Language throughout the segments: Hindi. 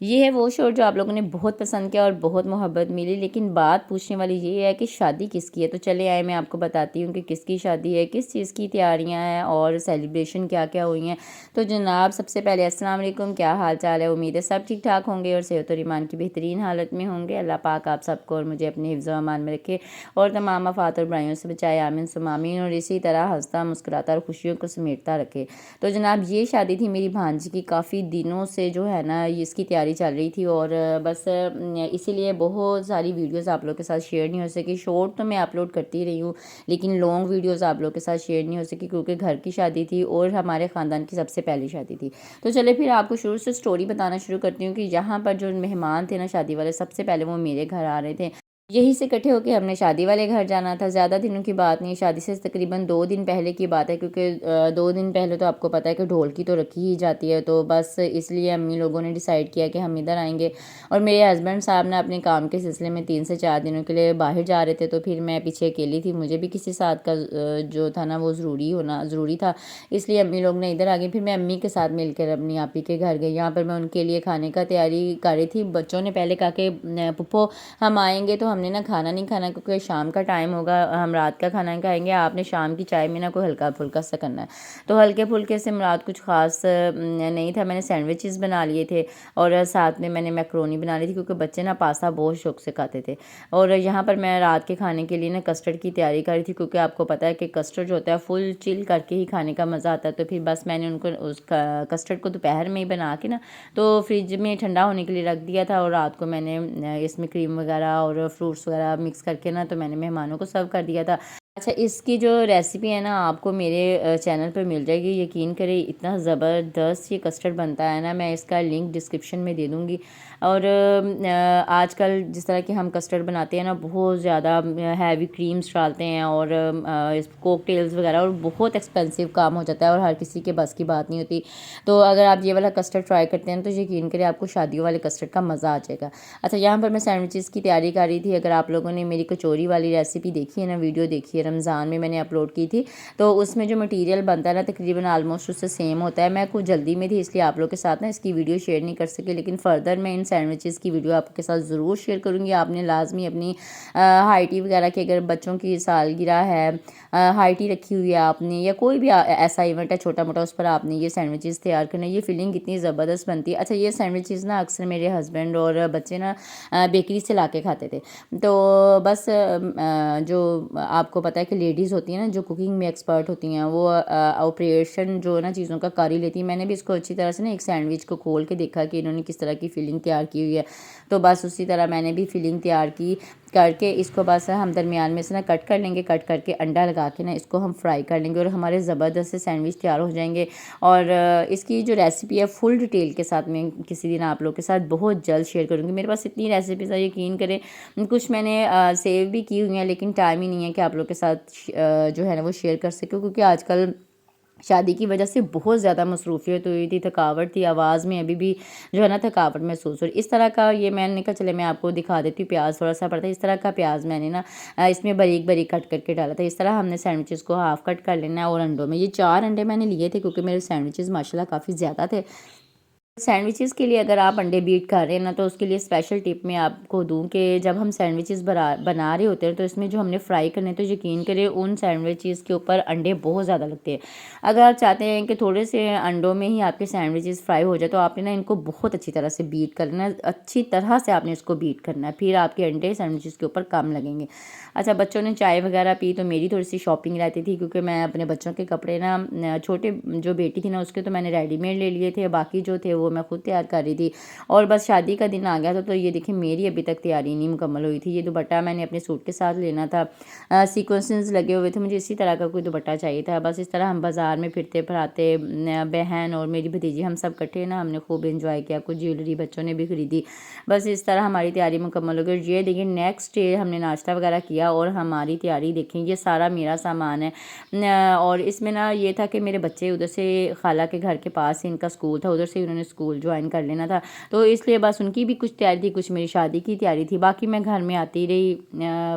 ये है वो शॉट जो आप लोगों ने बहुत पसंद किया और बहुत मोहब्बत मिली। लेकिन बात पूछने वाली ये है कि शादी किसकी है। तो चले आए मैं आपको बताती हूँ कि किसकी शादी है, किस चीज़ की तैयारियां हैं और सेलिब्रेशन क्या क्या हुई हैं। तो जनाब सबसे पहले अस्सलाम वालेकुम, क्या हाल चाल है। उम्मीद है सब ठीक ठाक होंगे और सेहत और ईमान की बेहतरीन हालत में होंगे। अल्लाह पाक आप सबको और मुझे अपने हिफ्ज़ व अमान में रखे और तमाम आफात और बुराइयों से बचाए, आमीन सुम्मा आमीन। और इसी तरह हंसता मुस्कुराता और खुशियों को समेटता रखे। तो जनाब ये शादी थी मेरी भांजी की, काफ़ी दिनों से जो है ना इसकी तैयारी चल रही थी और बस इसीलिए बहुत सारी वीडियोस आप लोग के साथ शेयर नहीं हो सकी। शॉर्ट तो मैं अपलोड करती रही हूँ लेकिन लॉन्ग वीडियोस आप लोग के साथ शेयर नहीं हो सकी क्योंकि घर की शादी थी और हमारे ख़ानदान की सबसे पहली शादी थी। तो चले फिर आपको शुरू से स्टोरी बताना शुरू करती हूँ कि यहाँ पर जो मेहमान थे ना शादी वाले, सबसे पहले वो मेरे घर आ रहे थे। यहीं से इकट्ठे होके हमने शादी वाले घर जाना था। ज़्यादा दिनों की बात नहीं, शादी से तकरीबन 2 दिन पहले की बात है क्योंकि 2 दिन पहले तो आपको पता है कि ढोल की तो रखी ही जाती है। तो बस इसलिए अम्मी लोगों ने डिसाइड किया कि हम इधर आएंगे और मेरे हस्बैंड साहब ना अपने काम के सिलसिले में 3 से 4 दिनों के लिए बाहर जा रहे थे। तो फिर मैं पीछे अकेली थी, मुझे भी किसी साथ का जो था ना वो ज़रूरी था, इसलिए अम्मी लोग ने इधर आ गई। फिर मैं अम्मी के साथ मिलकर अपनी आपी के घर गई। यहाँ पर मैं उनके लिए खाने का तैयारी कर रही थी। बच्चों ने पहले कहा कि पुप्पो हम आएंगे तो हमने ना खाना नहीं खाना क्योंकि शाम का टाइम होगा, हम रात का खाना नहीं खाएंगे, आपने शाम की चाय में ना कोई हल्का फुल्का सा करना है। तो हल्के फुल्के से मुराद कुछ खास नहीं था। मैंने सैंडविचेस बना लिए थे और साथ में मैंने मैक्रोनी बना ली थी क्योंकि बच्चे ना पास्ता बहुत शौक से खाते थे। और यहाँ पर मैं रात के खाने के लिए ना कस्टर्ड की तैयारी कर रही थी क्योंकि आपको पता है कि कस्टर्ड जो होता है फुल चिल करके ही खाने का मज़ा आता है। तो फिर बस मैंने उनको उस कस्टर्ड को दोपहर में ही बना के ना तो फ्रिज में ठंडा होने के लिए रख दिया था और रात को मैंने इसमें क्रीम वगैरह और फ्रूट्स वगैरह मिक्स करके ना तो मैंने मेहमानों को सर्व कर दिया था। अच्छा, इसकी जो रेसिपी है ना आपको मेरे चैनल पर मिल जाएगी, यकीन करें इतना ज़बरदस्त ये कस्टर्ड बनता है ना, मैं इसका लिंक डिस्क्रिप्शन में दे दूँगी। और आजकल जिस तरह के हम कस्टर्ड बनाते हैं ना बहुत ज़्यादा हैवी क्रीम्स डालते हैं और कॉकटेल्स वगैरह और बहुत एक्सपेंसिव काम हो जाता है और हर किसी के बस की बात नहीं होती। तो अगर आप ये वाला कस्टर्ड ट्राई करते हैं तो यकीन करें आपको शादियों वाले कस्टर्ड का मज़ा आ जाएगा। अच्छा, यहाँ पर मैं सैंडविचेस की तैयारी कर रही थी। अगर आप लोगों ने मेरी कचौरी वाली रेसिपी देखी है ना, वीडियो देखी है, रमज़ान में मैंने अपलोड की थी, तो उसमें जो मटीरियल बनता है ना तकरीबन आलमोस्ट उससे सेम होता है। मैं कुछ जल्दी में थी इसलिए आप लोग के साथ ना इसकी वीडियो शेयर नहीं कर सकी, लेकिन फ़र्दर मैं इन सैंडविचेस की वीडियो आपके साथ ज़रूर शेयर करूँगी। आपने लाजमी अपनी हाई टी वगैरह की, अगर बच्चों की सालगिरह है, हाई टी रखी हुई है आपने या कोई भी ऐसा इवेंट है छोटा मोटा, उस पर आपने ये सैंडविचेस तैयार करना है। ये फीलिंग इतनी ज़बरदस्त बनती है। अच्छा, ये सैंडविचेस ना अक्सर मेरे हस्बैंड और बच्चे ना बेकरी से ला के खाते थे। तो बस जो आपको पता है कि लेडीज़ होती हैं ना जो कुकिंग में एक्सपर्ट होती हैं, वो ऑपरेशन जो ना चीज़ों का कर ही लेती हैं। मैंने भी इसको अच्छी तरह से ना एक सैंडविच को खोल के देखा कि इन्होंने किस तरह की फीलिंग तैयार की हुई है। तो बस उसी तरह मैंने भी फीलिंग तैयार की करके इसको बस हम दरमियान में से ना कट कर लेंगे, कट करके अंडा लगा के ना इसको हम फ्राई कर लेंगे और हमारे ज़बरदस्त से सैंडविच तैयार हो जाएंगे। और इसकी जो रेसिपी है फुल डिटेल के साथ मैं किसी दिन आप लोग के साथ बहुत जल्द शेयर करूँगी। मेरे पास इतनी रेसिपीज़ है, यकीन करें कुछ मैंने सेव भी की हुई हैं लेकिन टाइम ही नहीं है कि आप लोग के साथ जो है ना वो शेयर कर सकूँ क्योंकि आजकल शादी की वजह से बहुत ज़्यादा मसरूफियत हुई थी, थकावट थी, आवाज़ में अभी भी जो है ना थकावट महसूस हो रही। इस तरह का ये मैंने कहा चले मैं आपको दिखा देती हूँ। प्याज थोड़ा सा पड़ता है, इस तरह का प्याज मैंने ना इसमें बारीक बारीक कट करके डाला था। इस तरह हमने सैंडविचेस को हाफ़ कट कर लेना है। और अंडों में ये 4 अंडे मैंने लिए थे क्योंकि मेरे सैंडविचेस माशाल्लाह काफ़ी ज़्यादा थे। सैंडविचेस के लिए अगर आप अंडे बीट कर रहे हैं ना तो उसके लिए स्पेशल टिप मैं आपको दूं कि जब हम सैंडविचेस बना रहे होते हैं तो इसमें जो हमने फ्राई करने तो यकीन करें उन सैंडविचेस के ऊपर अंडे बहुत ज़्यादा लगते हैं। अगर आप चाहते हैं कि थोड़े से अंडों में ही आपके सैंडविचेस फ्राई हो जाए तो आपने ना इनको बहुत अच्छी तरह से बीट करना है, अच्छी तरह से आपने इसको बीट करना है, फिर आपके अंडे सैंडविचेस के ऊपर कम लगेंगे। अच्छा, बच्चों ने चाय वगैरह पी तो मेरी थोड़ी सी शॉपिंग रहती थी क्योंकि मैं अपने बच्चों के कपड़े ना छोटे जो बेटी थी ना उसके तो मैंने रेडीमेड ले लिए थे, बाकी जो थे वो मैं खुद तैयार कर रही थी। और बस शादी का दिन आ गया था तो ये देखिए मेरी अभी तक तैयारी नहीं मुकम्मल हुई थी। ये दुपट्टा मैंने अपने सूट के साथ लेना था, सीक्वेंसेस लगे हुए थे, मुझे इसी तरह का कोई दुपट्टा चाहिए था। बस इस तरह हम बाज़ार में फिरते फराते बहन और मेरी भतीजी हम सब इकट्ठे ना हमने खूब इंजॉय किया, कुछ ज्वेलरी बच्चों ने भी खरीदी। बस इस तरह हमारी तैयारी मुकम्मल हो गई। ये देखिए नेक्स्ट डे हमने नाश्ता वगैरह किया और हमारी तैयारी देखें, ये सारा मेरा सामान है। और इसमें ना ये था कि मेरे बच्चे उधर से खाला के घर के पास ही इनका स्कूल था, उधर से उन्होंने स्कूल ज्वाइन कर लेना था, तो इसलिए बस उनकी भी कुछ तैयारी थी, कुछ मेरी शादी की तैयारी थी। बाकी मैं घर में आती रही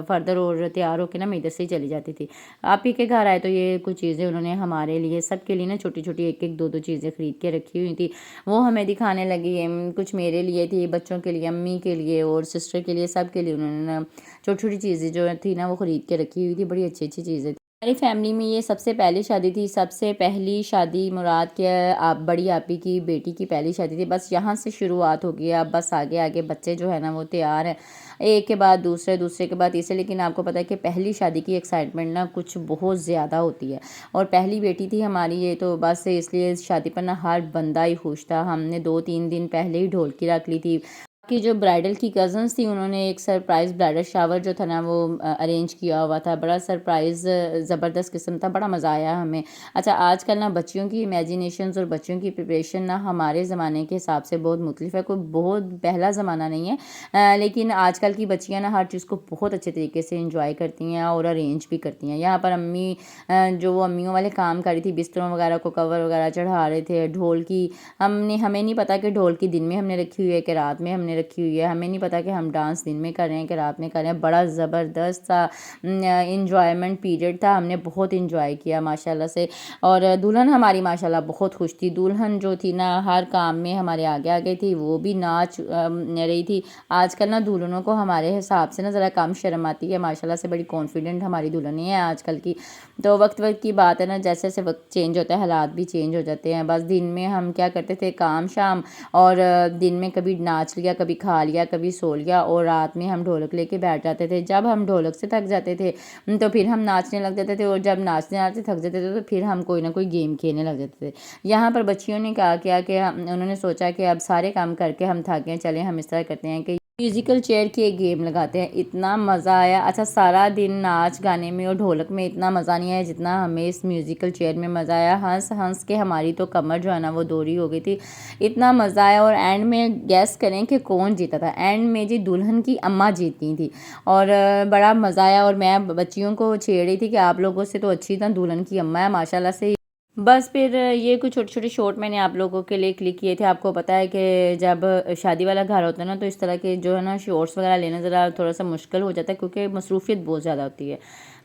फर्दर, और तैयार होकर ना मैं इधर से ही चली जाती थी। आप ही के घर आए तो ये कुछ चीज़ें उन्होंने हमारे लिए सबके लिए ना छोटी छोटी एक एक दो दो चीज़ें खरीद के रखी हुई थी, वो हमें दिखाने लगी। कुछ मेरे लिए थी, बच्चों के लिए, अम्मी के लिए और सिस्टर के लिए, सब के लिए उन्होंने ना छोटी छोटी चीज़ें जो थी ना वो ख़रीद के रखी हुई थी। बड़ी अच्छी अच्छी चीज़ें थी। हमारी फैमिली में ये सबसे पहली शादी थी, सबसे पहली शादी मुराद के आप बड़ी आपी की बेटी की पहली शादी थी। बस यहाँ से शुरुआत हो गई। अब बस आगे आगे बच्चे जो है ना वो तैयार हैं, एक के बाद दूसरे, दूसरे के बाद तीसरे। लेकिन आपको पता है कि पहली शादी की एक्साइटमेंट ना कुछ बहुत ज़्यादा होती है, और पहली बेटी थी हमारी ये, तो बस इसलिए शादी पर ना हर बंदा ही खुश था। हमने 2-3 दिन पहले ही ढोलकी रख ली थी कि जो ब्राइडल की कज़न्स थी उन्होंने एक सरप्राइज़ ब्राइडल शावर जो था ना वो अरेंज किया हुआ था। बड़ा सरप्राइज़ ज़बरदस्त किस्म था, बड़ा मज़ा आया हमें। अच्छा, आजकल ना बच्चियों की इमेजिनेशंस और बच्चियों की प्रिपरेशन ना हमारे ज़माने के हिसाब से बहुत मुख्तलिफ है। कोई बहुत पहला ज़माना नहीं है, लेकिन आजकल की बच्चियाँ ना हर चीज़ को बहुत अच्छे तरीके से इंजॉय करती हैं और अरेंज भी करती हैं। यहाँ पर अम्मी जो वो अम्मियों वाले काम कर रही थी, बिस्तरों वगैरह को कवर वगैरह चढ़ा रहे थे। ढोल की हमें नहीं पता कि ढोल की दिन में हमने रखी हुई है कि रात में हमने रखी हुई है। हमें नहीं पता कि हम डांस दिन में कर रहे हैं कि रात में कर रहे हैं। बड़ा ज़बरदस्त सा इंजॉयमेंट पीरियड था, हमने बहुत इंजॉय किया माशाल्लाह से। और दुल्हन हमारी माशाल्लाह बहुत खुश थी। दुल्हन जो थी ना हर काम में हमारे आगे आगे थी, वो भी नाच रही थी। आजकल ना दुल्हनों को हमारे हिसाब से ना ज़रा कम शर्म आती है, माशाल्लाह से बड़ी कॉन्फिडेंट हमारी दुल्हनें हैं आजकल की। तो वक्त वक्त की बात है ना, जैसे जैसे वक्त चेंज होता है हालात भी चेंज हो जाते हैं। बस दिन में हम क्या करते थे, काम शाम, और दिन में कभी नाच लिया, कभी खा लिया, कभी सो लिया, और रात में हम ढोलक लेके बैठ जाते थे। जब हम ढोलक से थक जाते थे तो फिर हम नाचने लग जाते थे, और जब नाचते नाचते थक जाते थे तो फिर हम कोई ना कोई गेम खेलने लग जाते थे। यहाँ पर बच्चियों ने कहा क्या कि उन्होंने सोचा कि अब सारे काम करके हम थक गए, चले हम इस तरह करते हैं कि म्यूज़िकल चेयर की एक गेम लगाते हैं। इतना मज़ा आया। अच्छा, सारा दिन नाच गाने में और ढोलक में इतना मज़ा नहीं आया जितना हमें इस म्यूज़िकल चेयर में मज़ा आया। हंस हंस के हमारी तो कमर जो है ना वो दोरी हो गई थी, इतना मज़ा आया। और एंड में गैस करें कि कौन जीता था। एंड में जी दुल्हन की अम्मा जीती थी, और बड़ा मज़ा आया। और मैं बच्चियों को छेड़ रही थी कि आप लोगों से तो अच्छी था दुल्हन की अम्मा है माशाल्लाह से। बस फिर ये कुछ छोटे छोटे शॉट मैंने आप लोगों के लिए क्लिक किए थे। आपको पता है कि जब शादी वाला घर होता है ना, तो इस तरह के जो है ना शॉट्स वगैरह लेना ज़रा थोड़ा सा मुश्किल हो जाता है, क्योंकि मसरूफियत बहुत ज़्यादा होती है।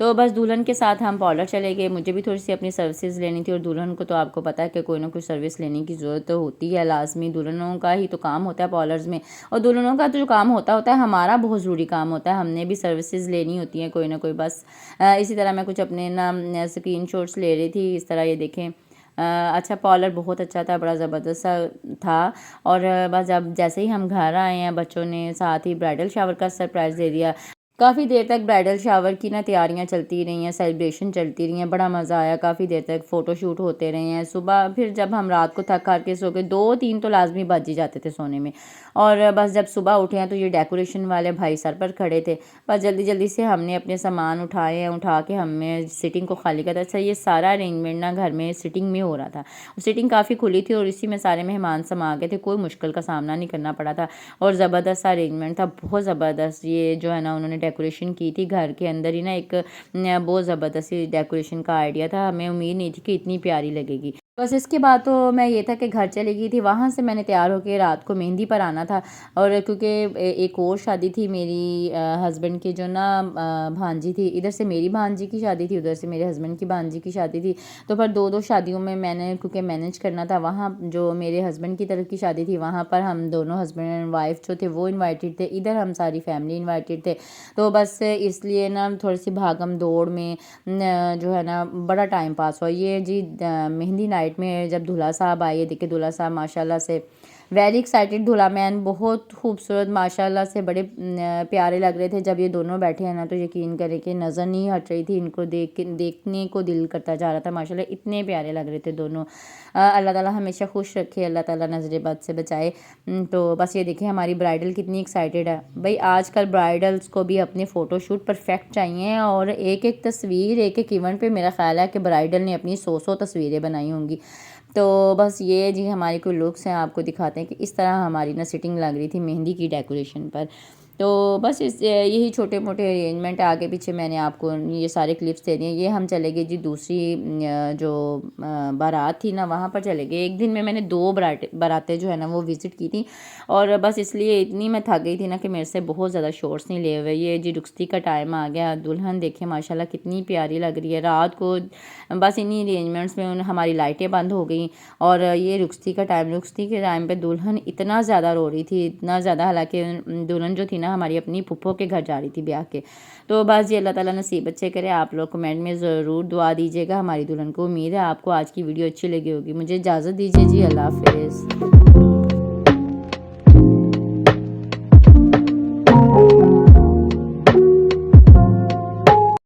तो बस दुल्हन के साथ हम पार्लर चले गए। मुझे भी थोड़ी सी अपनी सर्विसेज लेनी थी, और दुल्हन को तो आपको पता है कि कोई ना कोई सर्विस लेने की ज़रूरत तो होती है लाजमी। दुल्हनों का ही तो काम होता है पार्लर्स में, और दुल्हनों का तो जो काम होता है हमारा बहुत ज़रूरी काम होता है, हमने भी सर्विसेज लेनी होती हैं कोई ना कोई। बस इसी तरह मैं कुछ अपने ना स्क्रीन शॉट्स ले रही थी, इस तरह ये देखें। अच्छा, पार्लर बहुत अच्छा था, बड़ा ज़बरदस्त सा था। और बस जब जैसे ही हम घर आए हैं, बच्चों ने साथ ही ब्राइडल शावर का सरप्राइज़ दे दिया। काफ़ी देर तक ब्राइडल शावर की ना तैयारियां चलती रही हैं, सेलिब्रेशन चलती रही हैं, बड़ा मज़ा आया। काफ़ी देर तक फ़ोटोशूट होते रहे हैं। सुबह फिर जब हम रात को थक हार के सो गए, 2-3 तो लाजमी बज ही जाते थे सोने में। और बस जब सुबह उठे हैं तो ये डेकोरेशन वाले भाई सर पर खड़े थे। बस जल्दी जल्दी से हमने अपने सामान उठाए हैं, उठा के हमने सिटिंग को खाली करा। अच्छा, ये सारा अरेंजमेंट ना घर में सिटिंग में हो रहा था। सिटिंग काफ़ी खुली थी और इसी में सारे मेहमान समा गए थे, कोई मुश्किल का सामना नहीं करना पड़ा था, और ज़बरदस्त सा अरेंजमेंट था, बहुत ज़बरदस्त। ये जो है ना उन्होंने डेकोरेशन की थी घर के अंदर ही ना, एक बहुत ज़बरदस्त डेकोरेशन का आइडिया था। हमें उम्मीद नहीं थी कि इतनी प्यारी लगेगी। बस इसके बाद तो मैं ये था कि घर चली गई थी। वहाँ से मैंने तैयार होकर रात को मेहंदी पर आना था, और क्योंकि एक और शादी थी मेरी हस्बैंड की जो ना भांजी थी। इधर से मेरी भांजी की शादी थी, उधर से मेरे हस्बैंड की भांजी की शादी थी। तो पर 2-2 शादियों में मैंने क्योंकि मैनेज करना था। वहाँ जो मेरे हस्बैंड की तरफ की शादी थी वहाँ पर हम दोनों हस्बैंड एंड वाइफ जो थे वो इन्वाइटेड थे, इधर हम सारी फैमिली इन्वाइटेड थे। तो बस इसलिए ना थोड़ी सी भागम दौड़ में जो है ना बड़ा टाइम पास हुआ। ये जी मेहंदी नाइट में जब दूल्हा साहब आए, देखिए दूल्हा साहब माशाल्लाह से वेरी एक्साइटेड, दूल्हा मैन बहुत खूबसूरत माशाल्लाह से, बड़े प्यारे लग रहे थे। जब ये दोनों बैठे हैं ना तो यकीन करें कि नज़र नहीं हट रही थी इनको, देखने को दिल करता जा रहा था। माशाल्लाह इतने प्यारे लग रहे थे दोनों। अल्लाह ताला हमेशा खुश रखे, अल्लाह ताला नज़र बद से बचाए। तो बस ये देखिए हमारी ब्राइडल कितनी एक्साइटेड है। भाई आजकल ब्राइडल्स को भी अपने फ़ोटोशूट परफेक्ट चाहिए, और एक एक तस्वीर एक एक इवेंट पे मेरा ख्याल है कि ब्राइडल ने अपनी 100 तस्वीरें बनाई होंगी। तो बस ये जी हमारी कोई लुक्स हैं, आपको दिखाते हैं कि इस तरह हमारी ना सिटिंग लग रही थी मेहंदी की डेकोरेशन पर। तो बस यही छोटे मोटे अरेंजमेंट आगे पीछे मैंने आपको ये सारे क्लिप्स दे दिए। ये हम चले गए जी दूसरी जो बारात थी ना वहाँ पर चले गए। एक दिन में मैंने 2 बारातें जो है ना वो विज़िट की थी, और बस इसलिए इतनी मैं थक गई थी ना कि मेरे से बहुत ज़्यादा शॉट्स नहीं लिए हुए। ये जी रुखसती का टाइम आ गया। दुल्हन देखिए माशाल्लाह कितनी प्यारी लग रही है। रात को बस इन्हीं अरेंजमेंट्स में हमारी लाइटें बंद हो गई, और ये रुखसती के टाइम पे दुल्हन इतना ज़्यादा रो रही थी, इतना ज़्यादा। हालांकि दुल्हन जो थी ना हमारी अपनी फूफो के घर जा रही थी ब्याह के। तो बस जी अल्लाह ताला नसीब अच्छे करे। आप लोग कमेंट में ज़रूर दुआ दीजिएगा हमारी दुल्हन को। उम्मीद है आपको आज की वीडियो अच्छी लगी होगी। मुझे इजाज़त दीजिए जी, अल्लाह हाफिज़।